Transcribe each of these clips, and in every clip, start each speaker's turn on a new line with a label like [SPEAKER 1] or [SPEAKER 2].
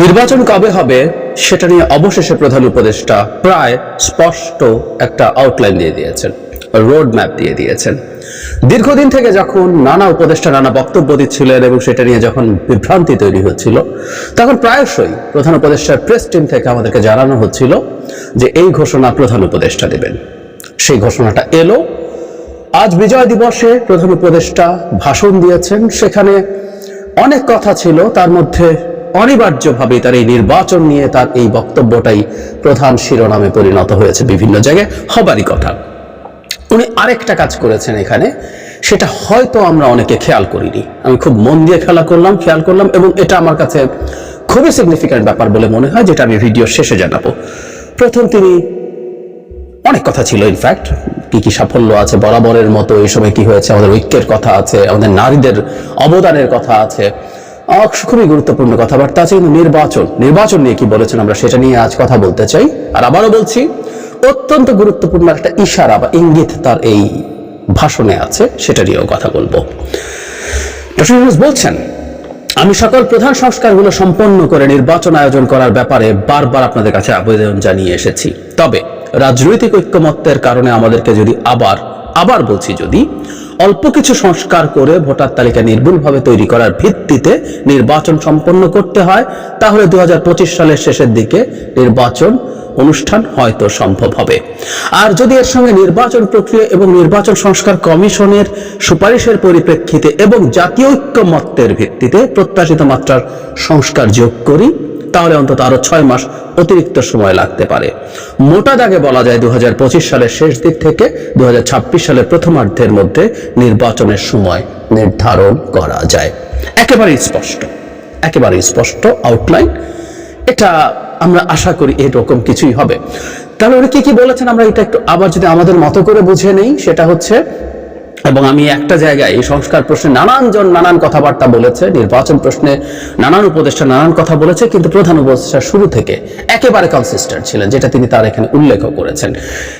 [SPEAKER 1] নির্বাচন কবে হবে সেটা নিয়ে অবশেষে প্রধান উপদেষ্টা প্রায় স্পষ্ট একটা আউটলাইন দিয়ে দিয়েছেন, রোড ম্যাপ দিয়ে দিয়েছেন। দীর্ঘদিন থেকে যখন নানা উপদেষ্টা নানা বক্তব্য দিচ্ছিলেন এবং সেটা নিয়ে যখন বিভ্রান্তি তৈরি হচ্ছিল, তখন প্রায়শই প্রধান উপদেষ্টার প্রেস টিম থেকে আমাদেরকে জানানো হচ্ছিল যে এই ঘোষণা প্রধান উপদেষ্টা দেবেন। সেই ঘোষণাটা এলো আজ বিজয় দিবসে। প্রধান উপদেষ্টা ভাষণ দিয়েছেন, সেখানে অনেক কথা ছিল, তার মধ্যে অনিবার্যভাবে তার এই নির্বাচন নিয়ে তার এই বক্তব্যটাই প্রধান শিরোনামে পরিণত হয়েছে। বিভিন্ন জায়গায় হবারই কথা। উনি আরেকটা কাজ করেছেন এখানে, সেটা হয়তো আমরা অনেকে খেয়াল করিনি। আমি খুব মন দিয়ে খেয়াল করলাম এবং এটা আমার কাছে খুবই সিগনিফিক্যান্ট ব্যাপার বলে মনে হয়, যেটা আমি ভিডিও শেষে জানাবো। প্রথম, তিনি অনেক কথা ছিল, ইনফ্যাক্ট কি কি সাফল্য আছে বরাবরের মতো, এই সময় কি হয়েছে, আমাদের ঐক্যের কথা আছে, আমাদের নারীদের অবদানের কথা আছে, খুবই গুরুত্বপূর্ণ কথাবার্তা আছে। কিন্তু নির্বাচন নিয়ে কি বলেছেন আমরা সেটা নিয়ে আজ কথা বলতে চাই। আর আবারও বলছি, অত্যন্ত গুরুত্বপূর্ণ একটা ইশারা বা ইঙ্গিত তার এই ভাষণে আছে, সেটা নিয়েও কথা বলবো। ডক্টর ইউনূস বলছেন, আমি সকল প্রধান সংস্কারগুলো সম্পন্ন করে নির্বাচন আয়োজন করার ব্যাপারে বারবার আপনাদের কাছে আবেদন জানিয়ে এসেছি। তবে রাজনৈতিক ঐক্যমত্যের কারণে আমাদেরকে যদি আবার বলছি, যদি অল্প কিছু সংস্কার করে ভোটার তালিকা নির্ভুলভাবে তৈরি করার ভিত্তিতে নির্বাচন সম্পন্ন করতে হয়, তাহলে 2025 সালের শেষের দিকে নির্বাচন অনুষ্ঠান হয়তো সম্ভব হবে। আর যদি এর সঙ্গে নির্বাচন প্রক্রিয়া এবং নির্বাচন সংস্কার কমিশনের সুপারিশের পরিপ্রেক্ষিতে এবং জাতীয় ঐক্যমত্যের ভিত্তিতে প্রত্যাশিত মাত্রার সংস্কার যোগ করি, তাহলে অন্তত আরো 6 মাস অতিরিক্ত সময় লাগতে পারে। মোটা দাগে বলা যায় 2025 সালের শেষ দিক থেকে 2026 সালের প্রথমার্ধের মধ্যে নির্বাচনের সময় নির্ধারণ করা যায়। একেবারে স্পষ্ট আউটলাইন। এটা আমরা আশা করি এরকম কিছুই হবে। তাহলে উনি কি বলেছেন আমরা এটা একটু আবার যদি আমাদের মতো করে বুঝে নেই, সেটা হচ্ছে, এবং আমি একটা জায়গায় এই সংস্কার প্রশ্নে নানানজন নানান কথাবার্তা বলেছে, নির্বাচন প্রশ্নে নানান উপদেষ্টা নানান কথা বলেছে, কিন্তু প্রধান উপদেষ্টা শুরু থেকে একেবারে কনসিস্টেন্ট ছিলেন, যেটা তিনি তার এখানে উল্লেখ করেছেন।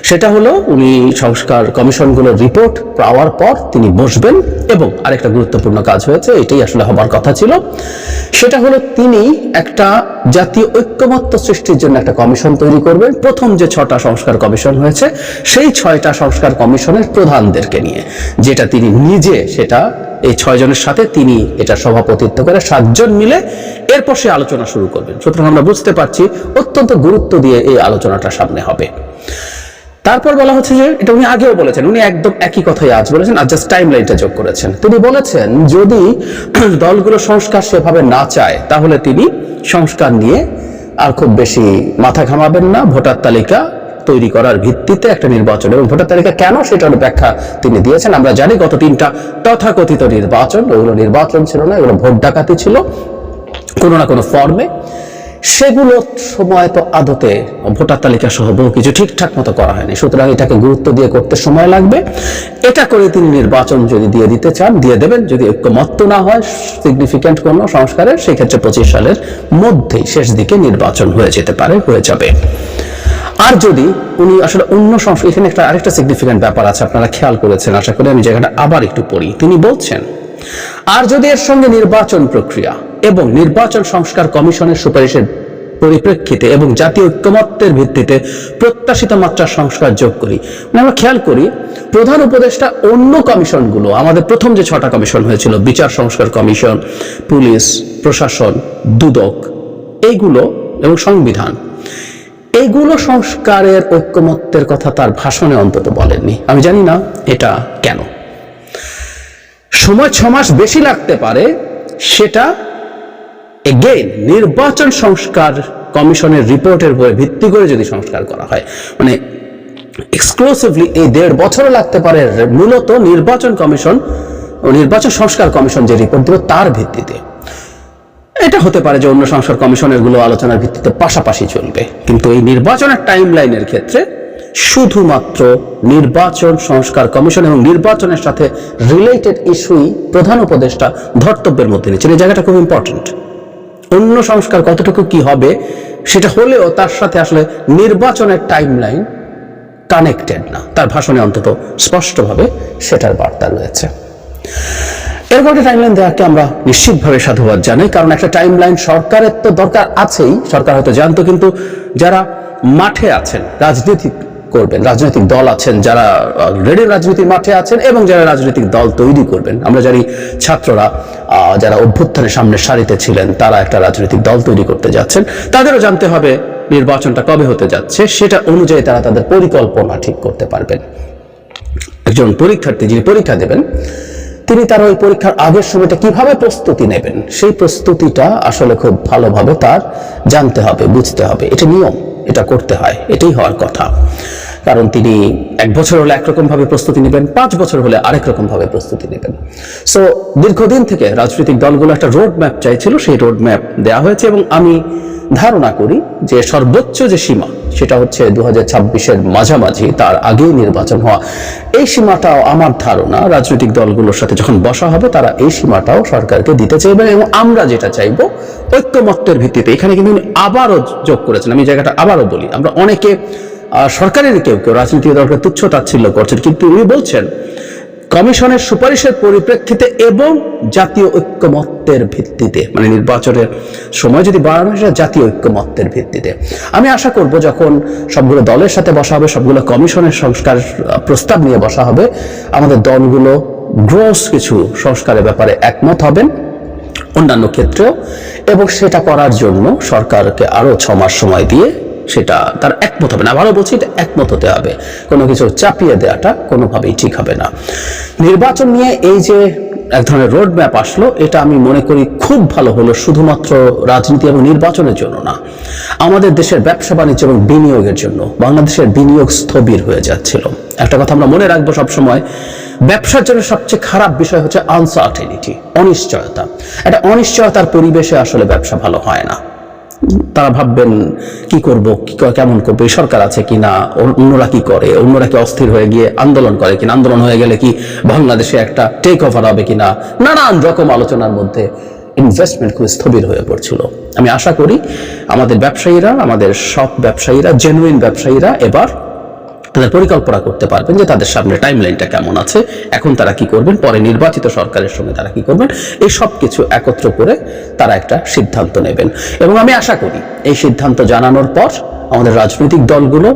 [SPEAKER 1] সেটা হলো উনি সংস্কার কমিশনগুলোর রিপোর্ট পাওয়ার পর তিনি বসবেন, এবং আরেকটা গুরুত্বপূর্ণ কাজ হয়েছে, এটাই আসলে হবার কথা ছিল, সেটা হলো তিনি একটা জাতীয় ঐক্যমত্য সৃষ্টির জন্য একটা কমিশন তৈরি করবেন। প্রথম যে 6টা সংস্কার কমিশন হয়েছে, সেই 6টা সংস্কার কমিশনের প্রধানদেরকে নিয়ে, যেটা তিনি নিজে, সেটা এই 6 জনের সাথে তিনি এটা সভাপতিত্ব করে 7 জন মিলে এরপর সে আলোচনা শুরু করবেন। সুতরাং আমরা বুঝতে পারছি অত্যন্ত গুরুত্ব দিয়ে এই আলোচনাটা সামনে হবে। তারপর বলা হচ্ছে যে, এটা উনি আগেও বলেছেন, উনি একদম একই কথাই আজ বলেছেন, আর জাস্ট টাইম লাইনটা যোগ করেছেন। তিনি বলেছেন যদি দলগুলো সংস্কার সেভাবে না চায়, তাহলে তিনি সংস্কার নিয়ে আর খুব বেশি মাথা ঘামাবেন না। ভোটার তালিকা তৈরি করার ভিত্তিতে একটা নির্বাচন, এবং ভোটার তালিকা কেন সেটার ব্যাখ্যা তিনি দিয়েছেন। আমরা জানি গত 3টা তথাকথিত নির্বাচন, ওগুলো নির্বাচন ছিল না, এগুলো ভোট ডাকাতি ছিল কোনো না কোনো ফর্মে। সেগুলো সময় তো আদতে ভোটার তালিকা সহ বহু কিছু ঠিকঠাক মতো করা হয়নি, সুতরাং এটাকে গুরুত্ব দিয়ে করতে সময় লাগবে। এটা করে তিনি নির্বাচন যদি দিয়ে দিতে চান দিয়ে দেবেন, যদি ঐক্যমত্য না হয় সিগনিফিক্যান্ট কোনো সংস্কারের, সেই ক্ষেত্রে 25 সালের মধ্যেই শেষ দিকে নির্বাচন হয়ে যেতে পারে, হয়ে যাবে। আর যদি উনি আসলে অন্য সংস্কার, এখানে আরেকটা সিগনিফিক্যান্ট ব্যাপার আছে, আপনারা খেয়াল করেছেন আশা করি, আমি জায়গাটা আবার একটু পড়ি। তিনি বলছেন, আর যদি এর সঙ্গে নির্বাচন প্রক্রিয়া এবং নির্বাচন সংস্কার কমিশনের সুপারিশের পরিপ্রেক্ষিতে এবং জাতীয় ঐক্যমত্যের ভিত্তিতে প্রত্যাশিত মাত্রার সংস্কার যোগ করি, আমরা খেয়াল করি প্রধান উপদেষ্টা অন্য কমিশনগুলো, আমাদের প্রথম যে 6টা কমিশন হয়েছিল, বিচার সংস্কার কমিশন, পুলিশ, প্রশাসন, দুদক, এইগুলো এবং সংবিধান, এইগুলো সংস্কারের ঐক্যমত্যের কথা তার ভাষণে অন্তত বলেননি। আমি জানি না এটা কেন। সময় 6 মাস বেশি লাগতে পারে, সেটা এগেইন নির্বাচন সংস্কার কমিশনের রিপোর্টের উপরে ভিত্তি করে যদি সংস্কার করা হয়, মানে এক্সক্লুসিভলি এই 1.5 বছরও লাগতে পারে, মূলত নির্বাচন কমিশন ও নির্বাচন সংস্কার কমিশন যে রিপোর্ট দেবে তার ভিত্তিতে। এটা হতে পারে যে অন্য সংস্কার কমিশনের গুলো আলোচনার ভিত্তিতে পাশাপাশি চলবে, কিন্তু এই নির্বাচনের টাইম লাইনের ক্ষেত্রে শুধুমাত্র নির্বাচন সংস্কার কমিশন এবং নির্বাচনের সাথে রিলেটেড ইস্যুই প্রধান উপদেষ্টা ধর্তব্যের মধ্যে নিচ্ছেন। এই জায়গাটা খুব ইম্পর্টেন্ট। অন্য সংস্কার কতটুকু কি হবে সেটা হলেও তার সাথে আসলে নির্বাচনের টাইম লাইন কানেক্টেড না, তার ভাষণে অন্তত স্পষ্টভাবে সেটার বার্তা রয়েছে। এরকম একটা টাইমলাইন দেওয়াকে আমরা নিশ্চিতভাবে সাধুবাদ জানাই, কারণ একটা টাইমলাইন সরকারের তো দরকার আছেই, সরকার হয়তো জানতো, কিন্তু যারা মাঠে আছেন, রাজনীতি করবেন, রাজনৈতিক দল আছেন যারা অলরেডি রাজনীতির মাঠে আছেন এবং যারা রাজনৈতিক দল তৈরি করবেন, আমরা জানি ছাত্ররা যারা অভ্যুত্থানের সামনের সারিতে ছিলেন তারা একটা রাজনৈতিক দল তৈরি করতে যাচ্ছেন, তাদেরও জানতে হবে নির্বাচনটা কবে হতে যাচ্ছে, সেটা অনুযায়ী তারা তাদের পরিকল্পনা ঠিক করতে পারবেন। একজন পরীক্ষার্থী যিনি পরীক্ষা দেবেন তিনি তার ওই পরীক্ষার আগের সময়টা কিভাবে প্রস্তুতি নেবেন, সেই প্রস্তুতিটা আসলে খুব ভালোভাবে তার জানতে হবে, বুঝতে হবে। এটা নিয়ম, এটা করতে হয়, এটাই হওয়ার কথা। কারণ তিনি 1 বছর হলে একরকম ভাবে প্রস্তুতি নেবেন, 5 বছর হলে আরেক রকম ভাবে প্রস্তুতি নেবেন। সো দীর্ঘদিন থেকে রাজনৈতিক দলগুলো একটা রোড ম্যাপ চাইছিল, সেই রোড ম্যাপ দেওয়া হয়েছে এবং আমি ধারণা করি যে সর্বোচ্চ যে সীমা সেটা হচ্ছে 2026-এর মাঝামাঝি, তার আগেই নির্বাচন হওয়া। এই সীমাটাও আমার ধারণা রাজনৈতিক দলগুলোর সাথে যখন বসা হবে তারা এই সীমাটাও সরকারকে দিতে চাইবেন এবং আমরা যেটা চাইবো ঐক্যমত্যের ভিত্তিতে। এখানে কিন্তু আবারও যোগ করেছেন, আমি জায়গাটা আবারও বলি, আমরা অনেকে সরকারের কেউ কেউ রাজনৈতিক দলকে তুচ্ছ তাচ্ছিল্য করছেন, কিন্তু উনি বলছেন কমিশনের সুপারিশের পরিপ্রেক্ষিতে এবং জাতীয় ঐক্যমত্যের ভিত্তিতে, মানে নির্বাচনের সময় যদি বাড়ানো হয় জাতীয় ঐক্যমত্যের ভিত্তিতে। আমি আশা করব যখন সবগুলো দলের সাথে বসা হবে, সবগুলো কমিশনের সংস্কার প্রস্তাব নিয়ে বসা হবে, আমাদের দলগুলো গ্রস কিছু সংস্কারের ব্যাপারে একমত হবেন অন্যান্য ক্ষেত্রেও, এবং সেটা করার জন্য সরকারকে আরো 6 মাস সময় দিয়ে সেটা তার একমত হবে না। আবারও বলছি, এটা একমত হতে হবে, কোনো কিছু চাপিয়ে দেওয়াটা কোনোভাবেই ঠিক হবে না। নির্বাচন নিয়ে এই যে এক ধরনের রোড ম্যাপ আসলো, এটা আমি মনে করি খুব ভালো হলো, শুধুমাত্র রাজনীতি এবং নির্বাচনের জন্য না, আমাদের দেশের ব্যবসা বাণিজ্য এবং বিনিয়োগের জন্য। বাংলাদেশের বিনিয়োগ স্থবির হয়ে যাচ্ছিল। একটা কথা আমরা মনে রাখবো সবসময়, ব্যবসার জন্য সবচেয়ে খারাপ বিষয় হচ্ছে আনসার্টেনিটি, অনিশ্চয়তা। একটা অনিশ্চয়তার পরিবেশে আসলে ব্যবসা ভালো হয় না। তারা ভাববেন কি করব, কেমন করবো, সরকার আছে কিনা, অন্যরা কি করে, অন্যরা কি অস্থির হয়ে গিয়ে আন্দোলন করে কিনা, আন্দোলন হয়ে গেলে কি বাংলাদেশে একটা টেক ওভার হবে কিনা, নানান রকম আলোচনার মধ্যে ইনভেস্টমেন্ট খুব স্থবির হয়ে পড়ছিল। আমি আশা করি আমাদের ব্যবসায়ীরা, আমাদের সব ব্যবসায়ীরা, জেনুইন ব্যবসায়ীরা এবার তাদের পরিকল্পনা করতে পারবেন যে তাদের সামনে টাইমলাইনটা কেমন আছে, এখন তারা কি করবেন, পরে নির্বাচিত সরকারের সঙ্গে তারা কি করবেন, এই সব কিছু একত্র করে তারা একটা সিদ্ধান্ত নেবেন। এবং আমি আশা করি এই সিদ্ধান্ত জানানোর পর আমাদের রাজনৈতিক দলগুলো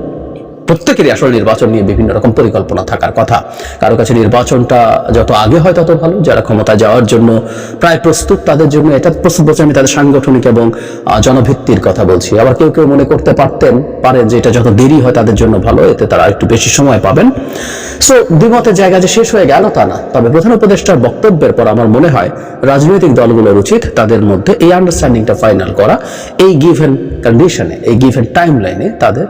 [SPEAKER 1] প্রত্যেকেরই আসলে নির্বাচন নিয়ে বিভিন্ন রকম পরিকল্পনা থাকার কথা। কারো কাছে নির্বাচনটা যত আগে হয় তত ভালো। যারা ক্ষমতা যাওয়ার জন্য প্রায় প্রস্তুত তাদের জন্য এটা প্রস্তুত বলছে, আমি তাদের সাংগঠনিক এবং জনভিত্তির কথা বলছি। আবার কেউ কেউ মনে করতে পারেন যে এটা যত দেরি হয় তাদের জন্য ভালো, এতে তারা একটু বেশি সময় পাবেন। সো দ্বিমতের জায়গা যে শেষ হয়ে গেল তা না, তবে প্রধান উপদেষ্টার বক্তব্যের পর আমার মনে হয় রাজনৈতিক দলগুলোর উচিত তাদের মধ্যে এই আন্ডারস্ট্যান্ডিংটা ফাইনাল করা, এই গিভেন কন্ডিশনে, এই গিভেন টাইম লাইনে তাদের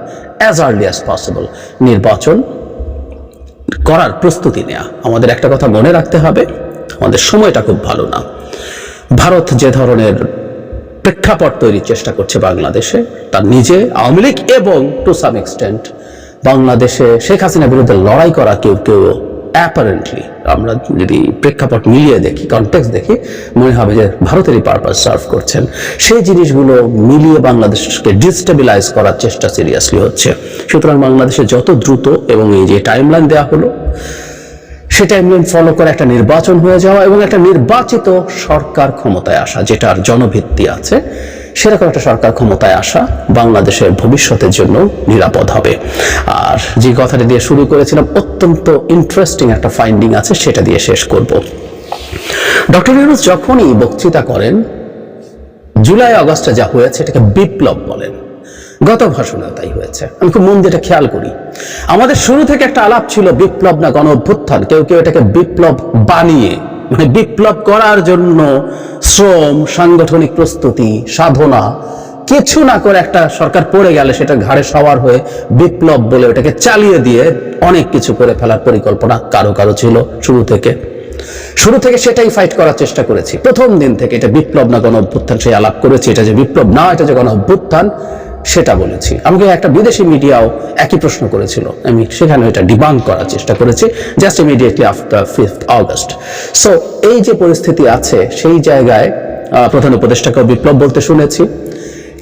[SPEAKER 1] as early as possible নির্বাচন করার প্রস্তুতি নেওয়া। আমাদের একটা কথা মনে রাখতে হবে, আমাদের সময়টা খুব ভালো না। ভারত যে ধরনের প্রেক্ষাপট তৈরির চেষ্টা করছে বাংলাদেশে, তার নিজে আওয়ামী লীগ এবং টু সাম এক্সটেন্ট বাংলাদেশে শেখ হাসিনার বিরুদ্ধে লড়াই করা কেউ কেউ অ্যাপারেন্টলি, আমরা যদি প্রেক্ষাপট মিলিয়ে দেখি, কনটেক্সট দেখি, মনে হবে যে ভারতেরই পারপাস সার্ভ করছেন। সেই জিনিসগুলো মিলিয়ে বাংলাদেশকে ডিস্টেবিলাইজ করার চেষ্টা সিরিয়াসলি হচ্ছে। সুতরাং বাংলাদেশে যত দ্রুত এবং এই যে টাইমলাইন দেওয়া হলো, সে টাইমলাইন ফলো করে একটা নির্বাচন হয়ে যাওয়া এবং একটা নির্বাচিত সরকার ক্ষমতায় আসা, যেটার জনভিত্তি আছে, সেরকম একটা সরকার ক্ষমতায় আসা বাংলাদেশের ভবিষ্যতের জন্য নিরাপদ হবে। আর যে কথাটা দিয়ে শুরু করেছিলাম, অত্যন্ত ইন্টারেস্টিং একটা ফাইন্ডিং আছে, সেটা দিয়ে শেষ করব। ডক্টর ইউনূস যখনই বক্তৃতা করেন, জুলাই আগস্টে যা হয়েছে এটাকে বিপ্লব বলেন। গত ভাষণে তাই হয়েছে। আমি খুব মন দিয়ে এটা খেয়াল করি। আমাদের শুরু থেকে একটা আলাপ ছিল বিপ্লব না গণ অভ্যুত্থান। কেউ কেউ এটাকে বিপ্লব বানিয়ে, মানে বিপ্লব করার জন্য শ্রম, সাংগঠনিক প্রস্তুতি, সাধনা কিছু না করে একটা সরকার পড়ে গেলে সেটা ঘাড়ে সওয়ার হয়ে বিপ্লব বলে ওটাকে চালিয়ে দিয়ে অনেক কিছু করে ফেলার পরিকল্পনা কারো কারো ছিল শুরু থেকে। সেটাই ফাইট করার চেষ্টা করেছি প্রথম দিন থেকে। এটা বিপ্লব না গণ অভ্যুত্থান সেই আলাপ করেছি। এটা যে বিপ্লব না, এটা যে গণ অভ্যুত্থান সেটা বলেছি। আমাকে একটা বিদেশি মিডিয়াও একই প্রশ্ন করেছিল, আমি সেখানে এটা ডিবাঙ্ক করার চেষ্টা করেছি just immediately after 5th August। So এই যে পরিস্থিতি আছে, সেই জায়গায় প্রধান উপদেষ্টাকেও বিপ্লব বলতে শুনেছি,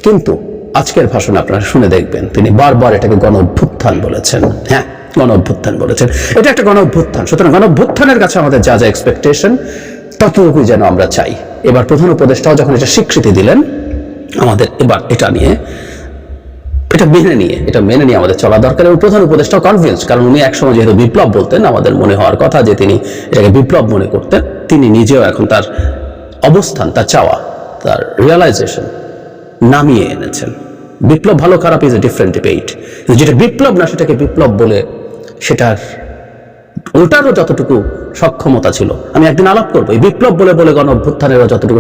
[SPEAKER 1] কিন্তু আজকের ভাষণে আপনারা শুনে দেখবেন তিনি বারবার এটাকে গণ অভ্যুত্থান বলেছেন। হ্যাঁ, গণ অভ্যুত্থান বলেছেন, এটা একটা গণ অভ্যুত্থান। সুতরাং গণ অভ্যুত্থানের কাছে আমাদের যা যা এক্সপেকটেশন, ততটুকুই যেন আমরা চাই। এবার প্রধান উপদেষ্টাও যখন এটা স্বীকৃতি দিলেন, আমাদের এবার এটা মেনে নিয়ে আমাদের চলা দরকার। এবং প্রধান উপদেষ্টাও কনভিন্সড, কারণ উনি একসময় যেহেতু বিপ্লব বলতেন, আমাদের মনে হওয়ার কথা যে তিনি এটাকে বিপ্লব মনে করতেন, তিনি নিজেও এখন তার অবস্থান, তার চাওয়া, তার রিয়েলাইজেশন নামিয়ে এনেছেন। বিপ্লব ভালো খারাপ ইজ এ ডিফারেন্ট ডিবেট, যেটা বিপ্লব না সেটাকে বিপ্লব বলে সেটার ওটারও যতটুকু সক্ষমতা ছিল, আমি একদিন আলাপ করবো এই বিপ্লব বলে গণ অভ্যুত্থানেরও যতটুকু